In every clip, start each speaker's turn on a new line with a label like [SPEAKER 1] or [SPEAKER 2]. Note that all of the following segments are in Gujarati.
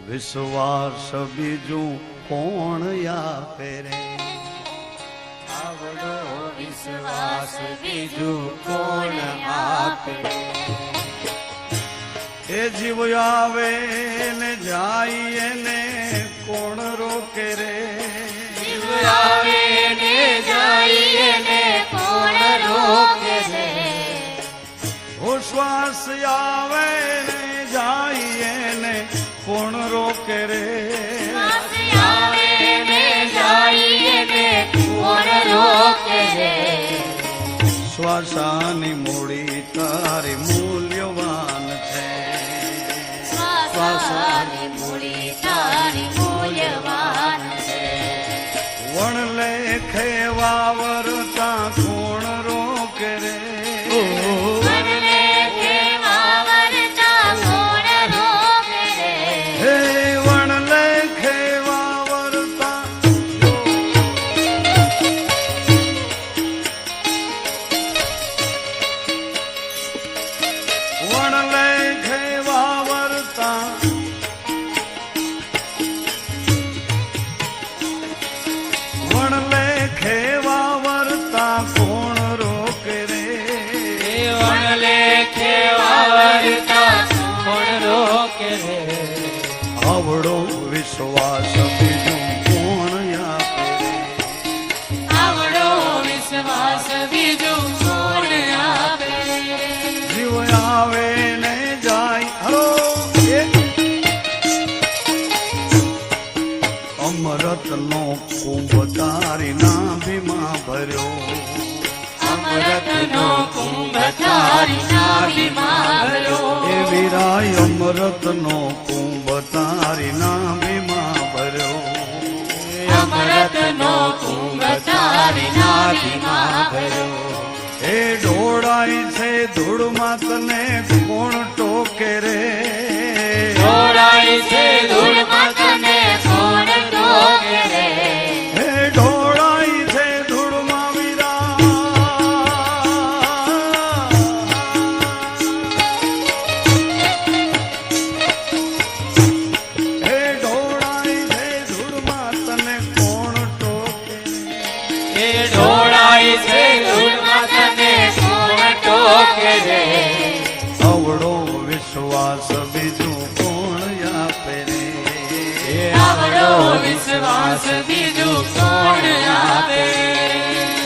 [SPEAKER 1] વિશ્વાસ બીજું કોણ આપે રે?
[SPEAKER 2] આવડો વિશ્વાસ બીજું કોણ આપે?
[SPEAKER 1] એ જીવ આવે ને જાય ને કોણ રોકે રે?
[SPEAKER 2] જીવ આવે ને જાય ને કોણ રોકે રે?
[SPEAKER 1] ઓ શ્વાસ આવે ને જાય ને કોણ રોકે રે?
[SPEAKER 2] શ્વાસ આવે ને જાય ને કોણ રોકે રે?
[SPEAKER 1] શ્વાસાની મૂડી તારી મૂલ્યવાન છે.
[SPEAKER 2] શ્વાસાની મૂડી તારી મૂલ્યવાન છે.
[SPEAKER 1] વણ લેખે વાવરતા કોણ રોકે રે?
[SPEAKER 2] વનલે કેવાવરતા કોણ રોકે રે?
[SPEAKER 1] હે વણ લેખે વાવરતા વણ લેખે વાવરતા વણ લેખે વાવરતા કોણ રોકે રે?
[SPEAKER 2] વનલે કેવાવરતા કોણ રોકે રે?
[SPEAKER 1] આવડો વિશ્વાસ બીજું કોણ આપે રે?
[SPEAKER 2] આવડો વિશ્વાસ બીજું કોણ આપે?
[SPEAKER 1] જીવ આવે ને જાય હલો અમૃતનો કુંભ તારી નાભીમાં ભર્યો.
[SPEAKER 2] અમૃતનો કુંભ તારી નાભીમાં ભર્યો.
[SPEAKER 1] એ વીરાય અમૃતનો કુંભ તારી નાભીમાં ભર્યો.
[SPEAKER 2] અમૃતનો કુંભ તારી નાભીમાં ભર્યો.
[SPEAKER 1] એ ઢોળાય છે ધૂળમાં તને કોણ ટોકે રે?
[SPEAKER 2] ઢોળાય છે ધૂળમાં તને કોણ ટોકે રે?
[SPEAKER 1] હે ઢોળાય છે ધૂળમાં વીરા. હે ઢોળાય છે ધૂળમાં તને કોણ ટોકે રે?
[SPEAKER 2] એ ઢોળાય છે ધૂળમાં તને કોણ ટોકે રે?
[SPEAKER 1] અવળો વિશ્વાસ બીજું કોણ આપે રે?
[SPEAKER 2] આવડો વિશ્વાસ બીજું કોણ આપે?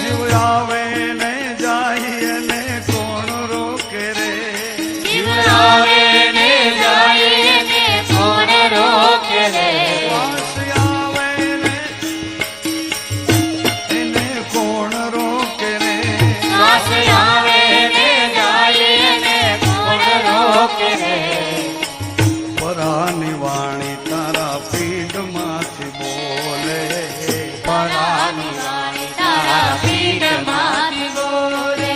[SPEAKER 1] જીવ આવે ને જાય ને કોણ રોકે રે?
[SPEAKER 2] જીવ આવે ને જાય ને કોણ રોકે રે?
[SPEAKER 1] શ્વાસ આવે ને એને કોણ રોકે રે?
[SPEAKER 2] શ્વાસ આવે ને જાય ને કોણ રોકે રે?
[SPEAKER 1] પરાની વાણી તારા પીઠમાંથી બોલે.
[SPEAKER 2] પરાની વાણી તારા પીઠમાંથી બોલે.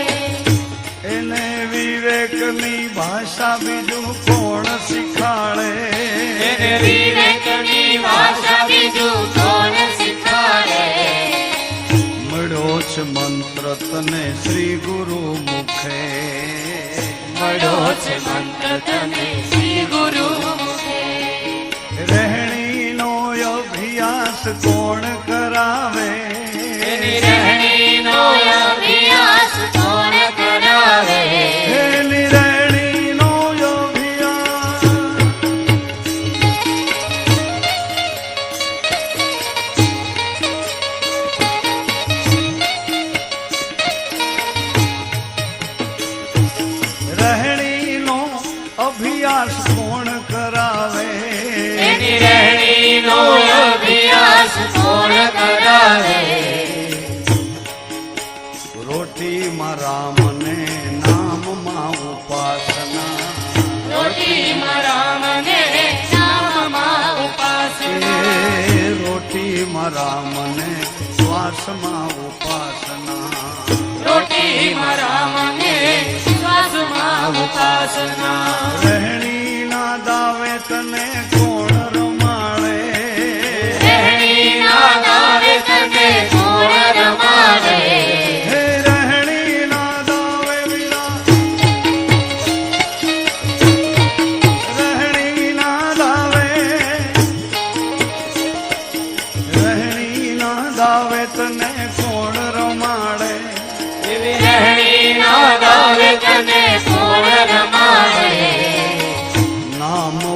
[SPEAKER 1] એને વિવેકની ભાષા બીજું કોણ શીખાડે?
[SPEAKER 2] એને વિવેકની ભાષા બીજું કોણ શીખવાડે?
[SPEAKER 1] મળ્યો છે મંત્ર તને શ્રી ગુરુ મુખે.
[SPEAKER 2] મળ્યો છે મંત્ર તને શ્રી ગુરુ મુખે.
[SPEAKER 1] રહેણીનો અભ્યાસ કોણ કરાવે?
[SPEAKER 2] એની રહેણીનો અભ્યાસ કોણ કરાવે?
[SPEAKER 1] એની રહેણીનો અભ્યાસ રહેણીનો અભ્યાસ કોણ કરાવે?
[SPEAKER 2] એની રહેણીનો અભ્યાસ કોણ કરાવે?
[SPEAKER 1] રોટીમાં રામને નામમાં ઉપાસના.
[SPEAKER 2] રોટીમાં રામને નામમાં ઉપાસના.
[SPEAKER 1] એ રોટીમાં રામને શ્વાસમાં ઉપાસના.
[SPEAKER 2] રોટીમાં રામને શ્વાસમાં ઉપાસના.
[SPEAKER 1] રહેણીના દાવે તને કોણ રમાડે?
[SPEAKER 2] રહેણીના દાવે તને કોણ રમાડે?
[SPEAKER 1] હે રહેણીના દાવે વીરા. રહેણીના દાવે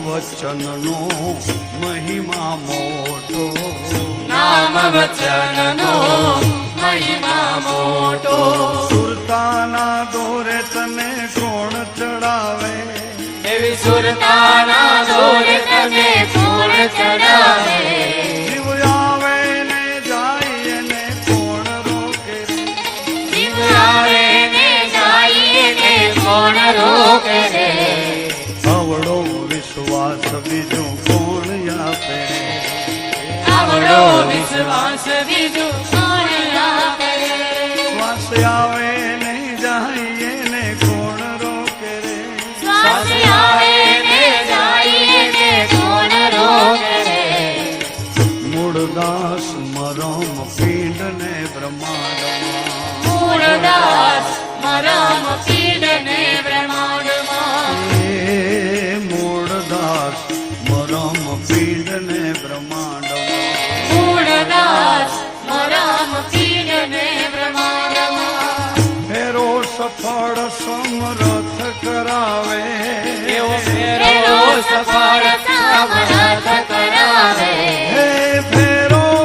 [SPEAKER 1] વચનનો મહિમા મોટો
[SPEAKER 2] નામ વચનનો મહિમા મોટો
[SPEAKER 1] સુરતાના દોરે તને કોણ ચડાવે
[SPEAKER 2] એવી સુરતાના દોરે તને કોણ ચડાવે
[SPEAKER 1] જીવ આવે ને જાય ને કોણ રોકે
[SPEAKER 2] જીવ આવે ને જાય ને કોણ રોકે રે
[SPEAKER 1] આવડો વિશ્વાસ બીજું કોણ આપે
[SPEAKER 2] આવડો વિશ્વાસ બીજું કોણ આપે
[SPEAKER 1] શ્વાસ આવે ને જાય ને કોણ રોકે રે
[SPEAKER 2] શ્વાસ આવે ને જાય ને કોણ રોકે રે
[SPEAKER 1] મૂળદાસ મરમ પિંડ ને બ્રહ્માંડમાં
[SPEAKER 2] મૂળદાસ મરમ પીડ ને બ્રહ્માંડમાં
[SPEAKER 1] એ મૂળદાસ મરમ પિંડ ને બ્રહ્માંડમાં
[SPEAKER 2] મૂળદાસ મરમ પીડ ને બ્રહ્માંડમાં
[SPEAKER 1] ફેરો સફળ સમરથ કરાવે
[SPEAKER 2] એવો ફેરો સફળ સમરથ કરાવે
[SPEAKER 1] હે ફેરો